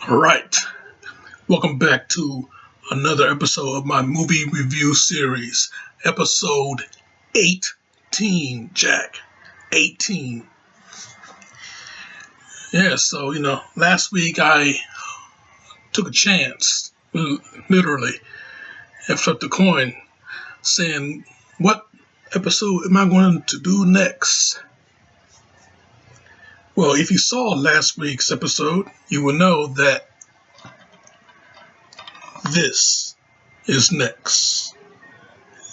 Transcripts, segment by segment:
All right, welcome back to another episode of my movie review series, episode 18, Jack. 18. Yeah, so, last week I took a chance, literally, and flipped a coin, saying, what episode am I going to do next? Well, if you saw last week's episode, you will know that this is next.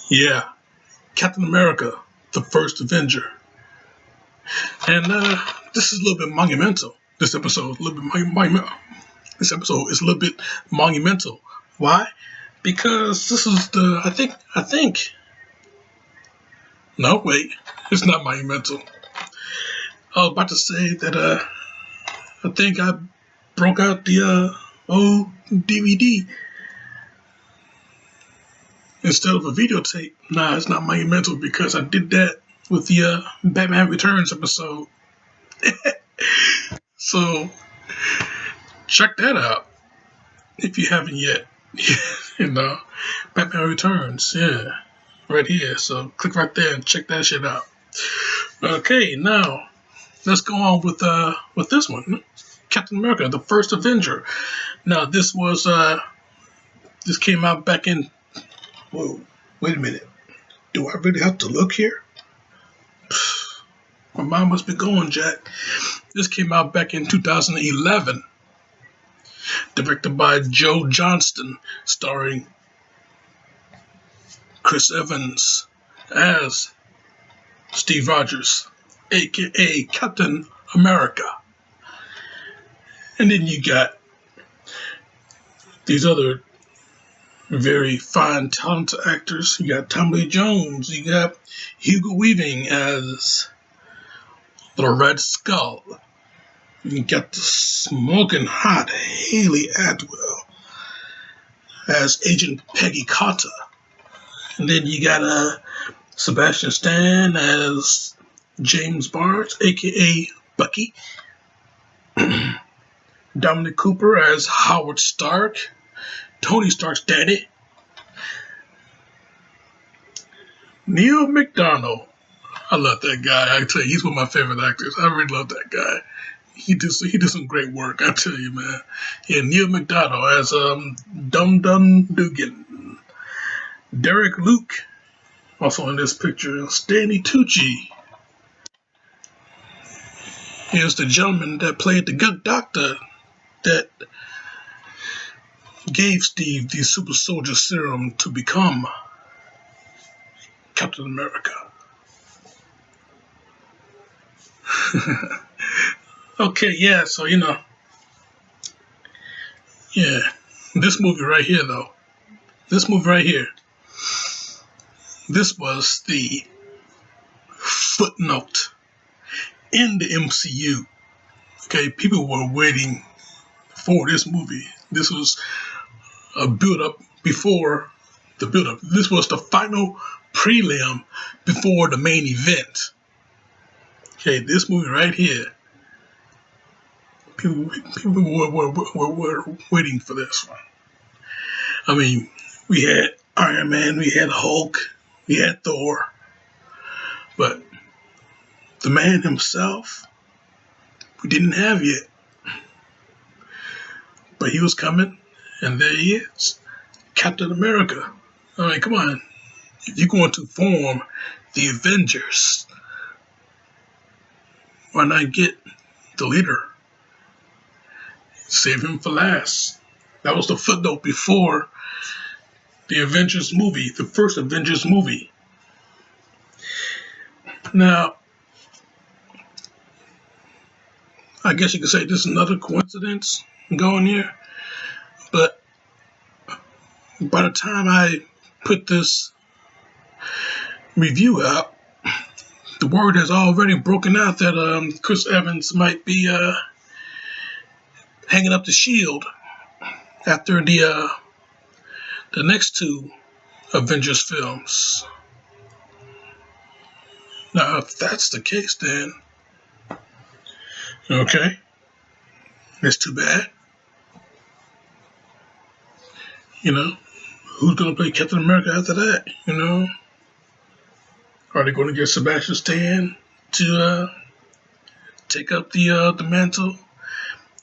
Yeah, Captain America, the First Avenger. And this is a little bit monumental. This episode is a little bit monumental. This episode is a little bit monumental. Why? Because this is I think. No, wait, it's not monumental. I was about to say that I think I broke out the old DVD instead of a videotape. Nah, it's not monumental because I did that with the Batman Returns episode. So check that out if you haven't yet. Batman Returns, yeah, right here. So click right there and check that shit out. Okay, now let's go on with this one, Captain America, the First Avenger. Now this came out back in. Whoa, wait a minute. Do I really have to look here? My mind must be going, Jack. This came out back in 2011. Directed by Joe Johnston, starring Chris Evans as Steve Rogers, aka Captain America. And then you got these other very fine, talented actors. You got Tommy Lee Jones. You got Hugo Weaving as the Red Skull. You got the smoking hot Haley Atwell as Agent Peggy Carter. And then you got Sebastian Stan as James Barnes, a.k.a. Bucky. Dominic Cooper as Howard Stark, Tony Stark's daddy. Neil McDonough. I love that guy. I tell you, he's one of my favorite actors. I really love that guy. He did some great work, I tell you, man. Yeah, Neil McDonough as Dum Dum Dugan. Derek Luke, also in this picture. Stanley Tucci is the gentleman that played the good doctor that gave Steve the super soldier serum to become Captain America. Okay, yeah, so this movie right here, though. This movie right here. This was the footnote in the MCU. Okay, people were waiting for this movie. This was a build-up before the build-up. This was the final prelim before the main event. Okay, this movie right here. People were waiting for this one. I mean, we had Iron Man, we had Hulk, we had Thor, but the man himself, we didn't have yet. But he was coming, and there he is, Captain America. I mean, come on. If you're going to form the Avengers, why not get the leader? Save him for last. That was the footnote before the Avengers movie, the first Avengers movie. Now, I guess you could say this is another coincidence going here, but by the time I put this review out, the word has already broken out that Chris Evans might be hanging up the shield after the next two Avengers films. Now, if that's the case, then okay, that's too bad. You know, who's going to play Captain America after that? You know, are they going to get Sebastian Stan to take up the mantle?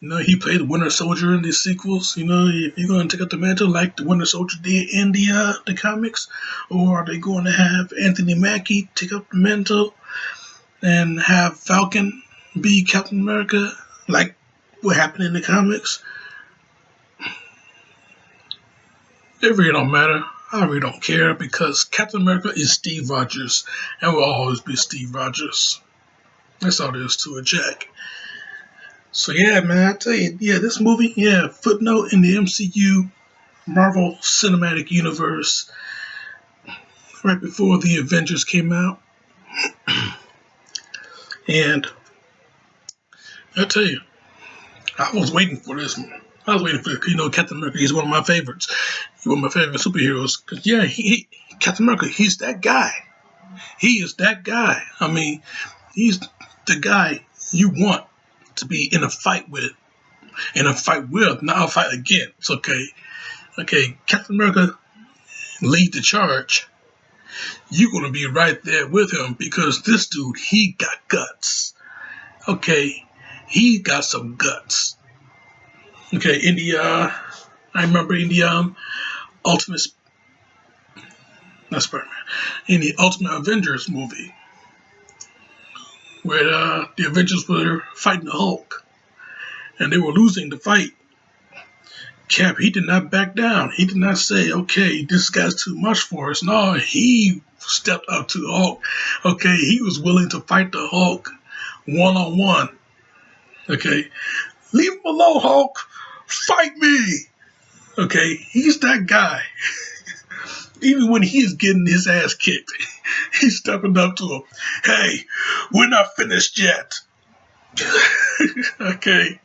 You know, he played the Winter Soldier in the sequels. You know, if you're going to take up the mantle like the Winter Soldier did in the comics, or are they going to have Anthony Mackie take up the mantle and have Falcon be Captain America like what happened in the comics? It really don't matter. I really don't care because Captain America is Steve Rogers and will always be Steve Rogers. That's all there is to it, Jack. So yeah, man, I tell you, yeah, this movie, yeah, footnote in the MCU Marvel Cinematic Universe right before the Avengers came out. And I tell you, I was waiting for this one. I was waiting for, Captain America. He's one of my favorites. He's one of my favorite superheroes. Cause yeah, Captain America, he's that guy. He is that guy. I mean, he's the guy you want to be in a fight with. Not a fight against. Okay, Captain America lead the charge. You're gonna be right there with him because this dude, he got guts. Okay, he got some guts. Okay, I remember in the Ultimate, not Spider-Man, in the Ultimate Avengers movie, where the Avengers were fighting the Hulk, and they were losing the fight. Cap, he did not back down. He did not say, okay, this guy's too much for us. No, he stepped up to the Hulk. Okay, he was willing to fight the Hulk one-on-one. Okay, leave him alone, Hulk. Fight me. Okay, he's that guy. Even when he's getting his ass kicked, he's stepping up to him. Hey, we're not finished yet. Okay.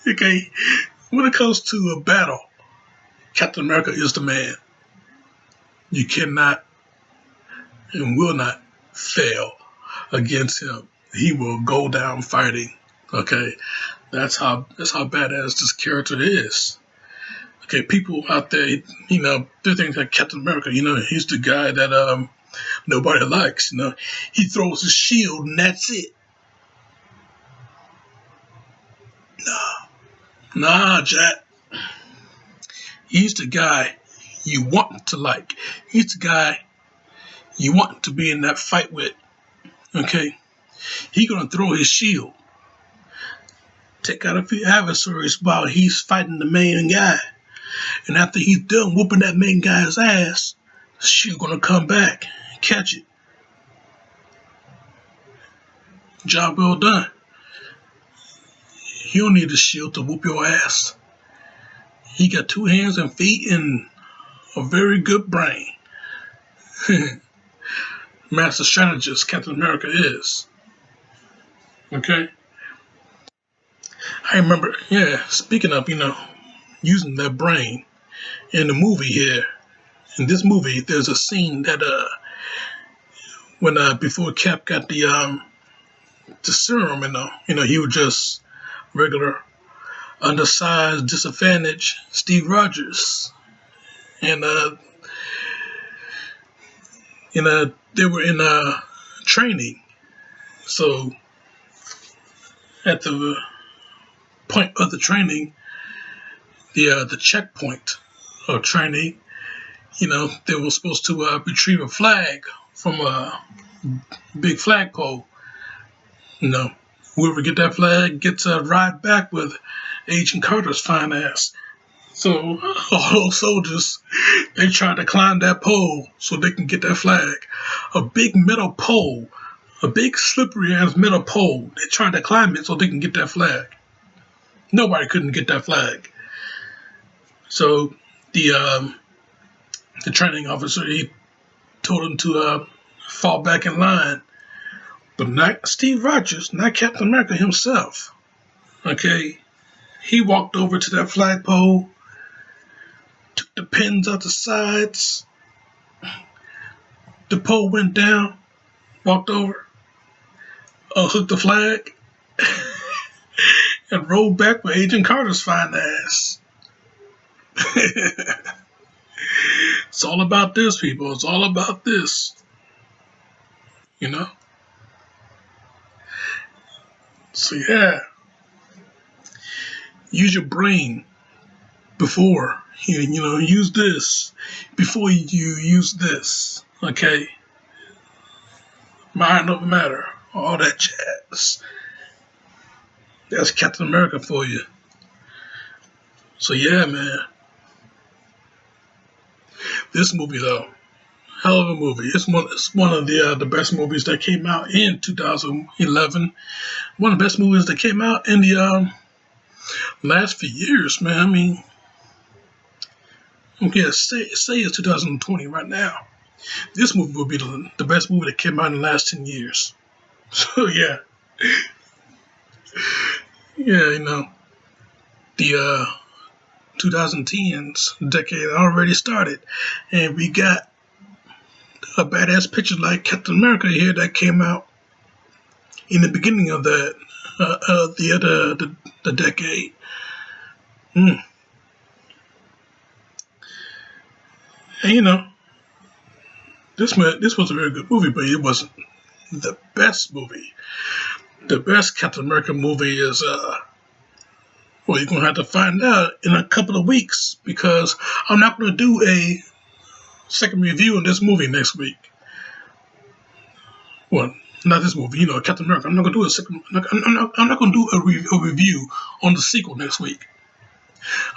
Okay. When it comes to a battle, Captain America is the man. You cannot and will not fail against him. He will go down fighting. Okay. That's how badass this character is. Okay, people out there, they think that Captain America, he's the guy that nobody likes. He throws his shield and that's it. Nah, Jack. He's the guy you want to like. He's the guy you want to be in that fight with. Okay, he gonna throw his shield, take out a few adversaries while he's fighting the main guy. And after he's done whooping that main guy's ass, the shield gonna come back and catch it. Job well done. You don't need a shield to whoop your ass. He got 2 hands and feet and a very good brain. Master strategist Captain America is. Okay? I remember, speaking of, using that brain in the movie here. In this movie, there's a scene that when before Cap got the serum, he was just regular, undersized, disadvantaged Steve Rogers, and they were in training. So at the point of the training, the checkpoint of training, they were supposed to retrieve a flag from a big flagpole. Whoever get that flag gets a ride back with Agent Carter's fine ass. So all those soldiers, they tried to climb that pole so they can get that flag. A big metal pole, a big slippery ass metal pole. They tried to climb it so they can get that flag. Nobody couldn't get that flag. So the training officer, he told him to fall back in line. But not Steve Rogers, not Captain America himself. Okay? He walked over to that flagpole, took the pins out the sides. The pole went down, walked over, unhooked the flag, and rolled back with Agent Carter's fine ass. It's all about this, people. It's all about this. You know. So yeah, use your brain before use this before you use this. Okay, mind over matter. All that jazz. That's Captain America for you. So yeah, man. This movie though, hell of a movie. It's one of the best movies that came out in 2011. One of the best movies that came out in the last few years, man. I mean, yeah, say it's 2020 right now. This movie will be the best movie that came out in the last 10 years. So yeah, yeah, the 2010s decade already started, and we got a badass picture like Captain America here that came out in the beginning of the decade. Mm. And this was a very good movie, but it wasn't the best movie. The best Captain America movie is well, you're gonna have to find out in a couple of weeks because I'm not gonna do a second review on this movie next week. Well, not this movie, Captain America. I'm not gonna do a second. I'm not gonna do a review on the sequel next week.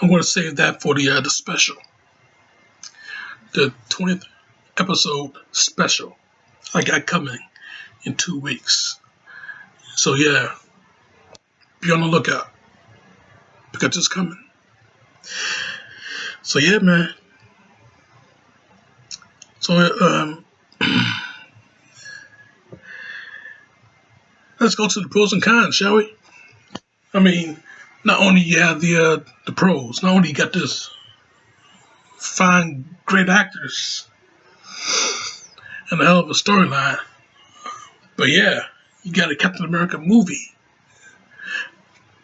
I'm gonna save that for the special, the 20th episode special I got coming in 2 weeks. So yeah, be on the lookout because it's coming. So yeah, man. So let's go to the pros and cons, shall we? I mean, not only you have the pros, not only you got this fine, great actors and a hell of a storyline, but yeah, you got a Captain America movie.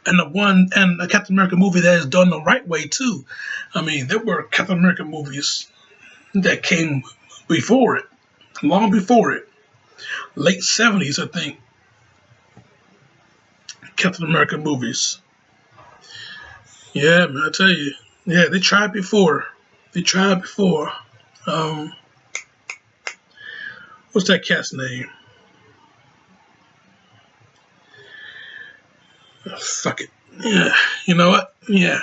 And a Captain America movie that is done the right way too. I mean, there were Captain America movies that came before it, long before it, late '70s, I think. Captain America movies. Yeah, man, I tell you, yeah, they tried before. They tried before. Um, what's that cat's name? Oh, fuck it. Yeah, you know what? Yeah.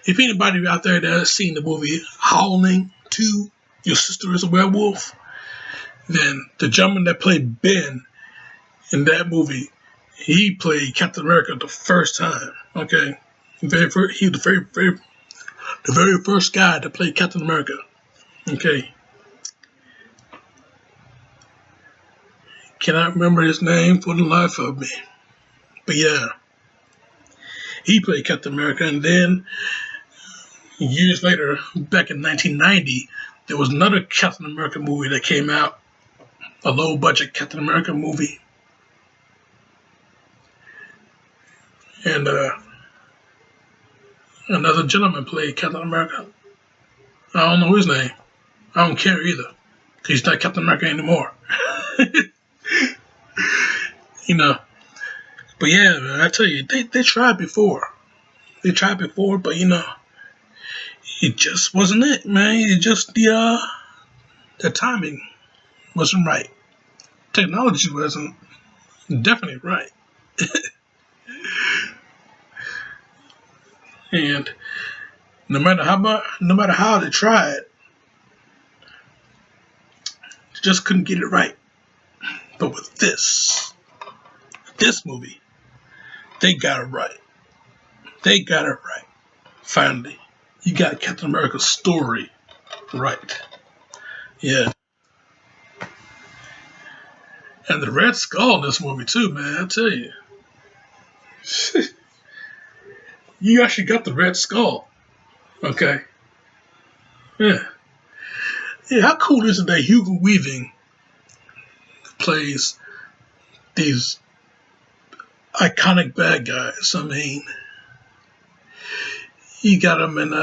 If anybody out there that has seen the movie Howling 2, Your Sister is a Werewolf, then the gentleman that played Ben in that movie, he played Captain America the first time. Okay, he was the very first guy to play Captain America. Okay, cannot remember his name for the life of me, but yeah, he played Captain America, and then years later, back in 1990, there was another Captain America movie that came out, a low budget Captain America movie, and another gentleman played Captain America. I don't know his name. I don't care either. He's not Captain America anymore. you know. But yeah, man, I tell you, they tried before. They tried before, but it just wasn't it, man. It just the timing wasn't right. Technology wasn't definitely right. And no matter how they tried, they just couldn't get it right. But with this movie, they got it right. They got it right. Finally, you got Captain America's story right. Yeah. And the Red Skull in this movie too, man. I tell you, you actually got the Red Skull. Okay. Yeah. Yeah. How cool is it that Hugo Weaving plays these iconic bad guys? I mean, you got him in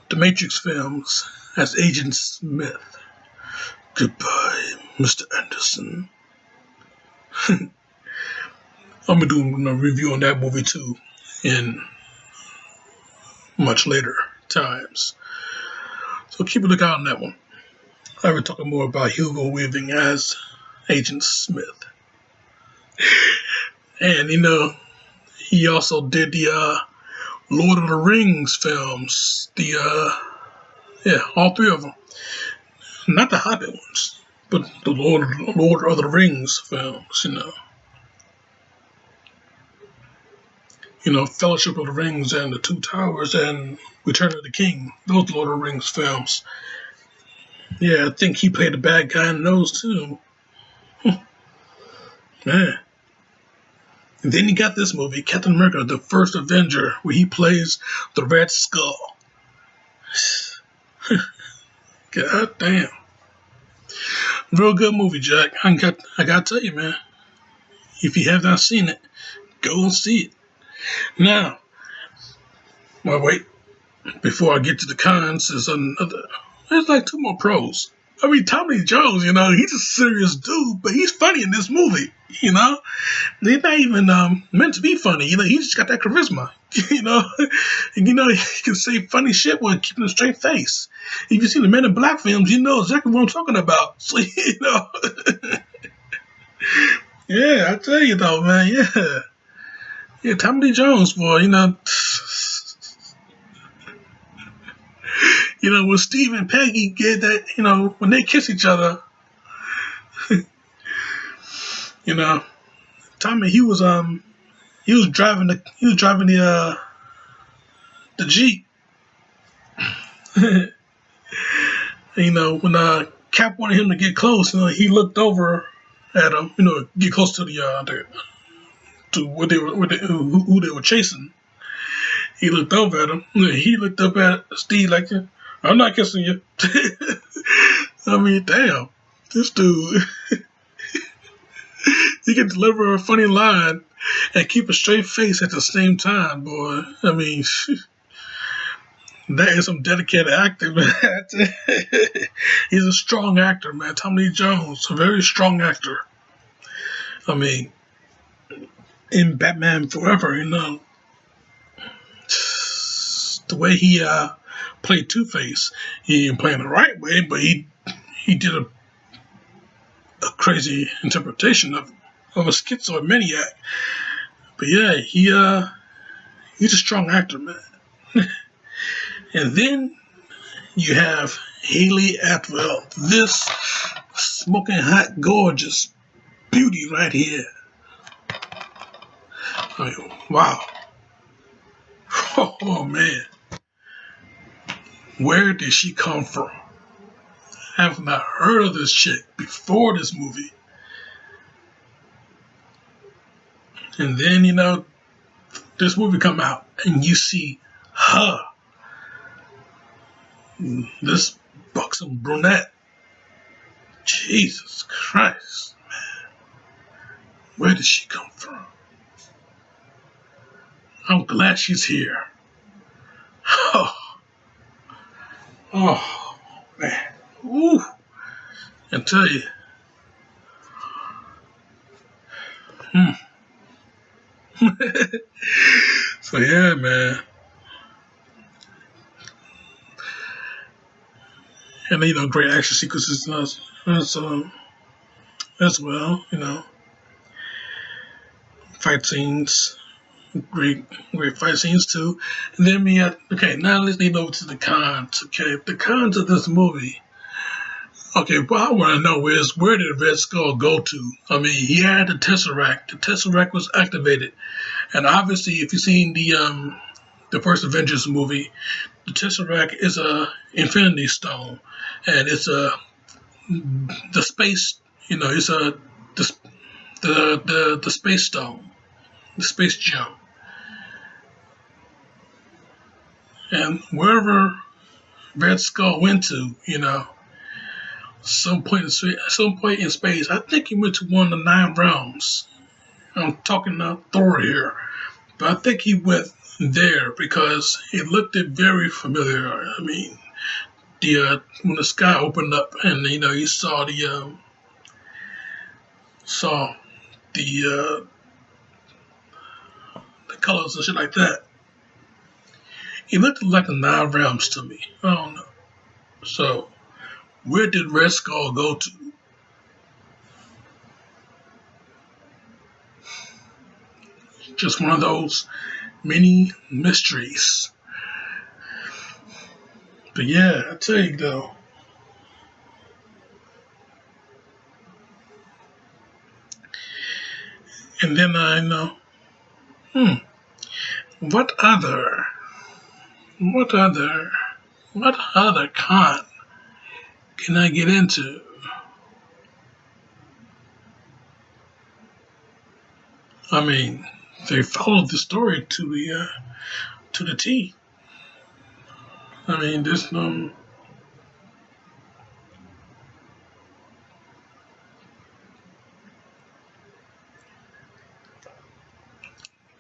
the Matrix films as Agent Smith. Goodbye, Mr. Anderson. I'm gonna do a review on that movie too in much later times. So keep a lookout on that one. I will be talking more about Hugo Weaving as Agent Smith. And he also did the Lord of the Rings films. All three of them. Not the Hobbit ones, but the Lord of the Rings films, Fellowship of the Rings and The Two Towers and Return of the King. Those Lord of the Rings films. Yeah, I think he played the bad guy in those too. Man. And then you got this movie, Captain America, the First Avenger, where he plays the Red Skull. God damn. Real good movie, Jack. I gotta tell you, man. If you have not seen it, go and see it. Now, wait. Before I get to the cons, there's like two more pros. I mean, Tommy Lee Jones, he's a serious dude, but he's funny in this movie, He's not even meant to be funny, he just got that charisma, And, he can say funny shit while keeping a straight face. If you've seen the Men in Black films, you know exactly what I'm talking about. So, yeah, I tell you though, man, yeah. Yeah, Tommy Lee Jones, boy, when Steve and Peggy get that, when they kiss each other, Tommy, he was driving the Jeep. When Cap wanted him to get close, he looked over at him, get close to to who they were chasing. He looked over at him. He looked up at Steve like, I'm not kissing you. I mean, damn. This dude, he can deliver a funny line and keep a straight face at the same time, boy. I mean, that is some dedicated acting, man. He's a strong actor, man. Tommy Lee Jones, a very strong actor. I mean, in Batman Forever, the way he played Two-Face, he didn't play in the right way, but he did a crazy interpretation of a schizomaniac. But yeah, he's a strong actor, man. And then you have Haley Atwell, this smoking hot, gorgeous beauty right here. I mean, wow. Oh man. Where did she come from? I have not heard of this chick before this movie. And then, this movie come out and you see her. This buxom brunette. Jesus Christ, man. Where did she come from? I'm glad she's here. Oh man. Ooh. I tell you. So yeah, man. And great action sequences as well, fight scenes, great fight scenes too. And then now let's lead over to the cons. Okay, the cons of this movie. Okay, what I want to know is, where did Red Skull go to? I mean, he had the Tesseract. The Tesseract was activated, and obviously, if you've seen the First Avengers movie, the Tesseract is a Infinity Stone, and it's the space. It's the Space Stone, the Space Gem, and wherever Red Skull went to, some point in space, I think he went to one of the 9 realms. I'm talking Thor here, but I think he went there because it looked very familiar. I mean, the when the sky opened up and you saw the the colors and shit like that. It looked like the Nine Realms to me. I don't know. So where did Red Skull go to? Just one of those many mysteries. But yeah, I tell you though. And then I know, what other, what other, what other con can I get into? I mean, they followed the story to the T. I mean, there's no,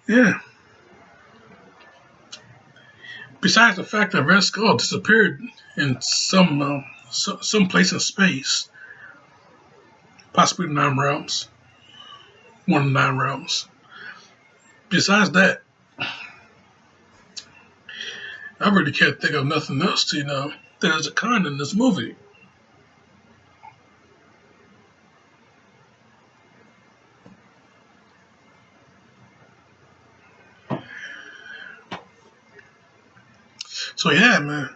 yeah. Besides the fact that Red Skull disappeared in some place in space, possibly the Nine Realms, one of the Nine Realms. Besides that, I really can't think of nothing else to there's a con in this movie. So yeah, man.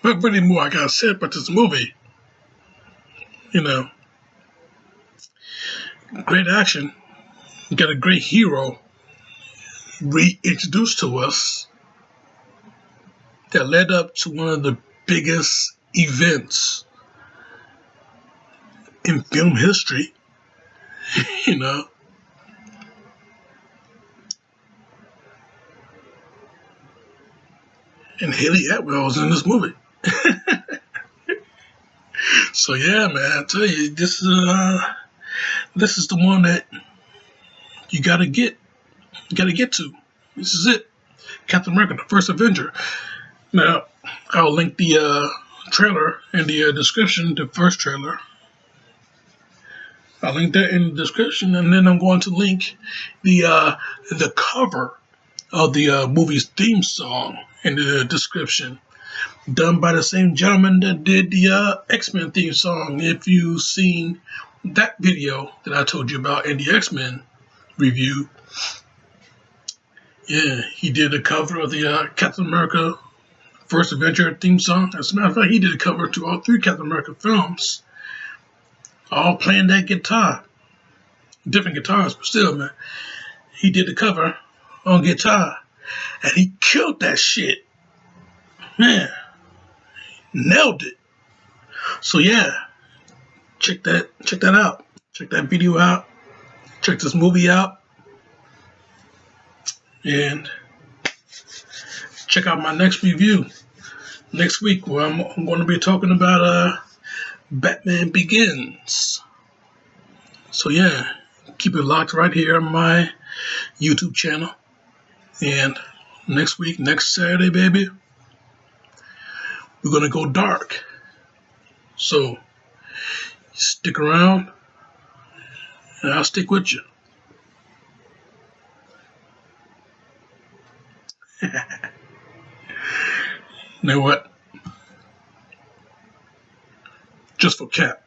Not really more I gotta say about this movie. You know, great action. You got a great hero reintroduced to us that led up to one of the biggest events in film history. You know, and Haley Atwell was in this movie. So yeah, man, I tell you, this is the one that you gotta get. You gotta get to. This is it. Captain America, the First Avenger. Now, I'll link the trailer in the description, the first trailer. I'll link that in the description, and then I'm going to link the cover of the movie's theme song in the description, done by the same gentleman that did the X-Men theme song. If you've seen that video that I told you about in the X-Men review, yeah, he did a cover of the Captain America First Avenger theme song. As a matter of fact, he did a cover to all three Captain America films, all playing that guitar. Different guitars, but still, man. He did the cover on guitar, and he killed that shit. Man, nailed it. So yeah, check that out. Check that video out. Check this movie out. And check out my next review next week, where I'm going to be talking about Batman Begins. So yeah, keep it locked right here on my YouTube channel. And next week, next Saturday, baby, we're going to go dark. So stick around, and I'll stick with you. You know what? Just for Cap.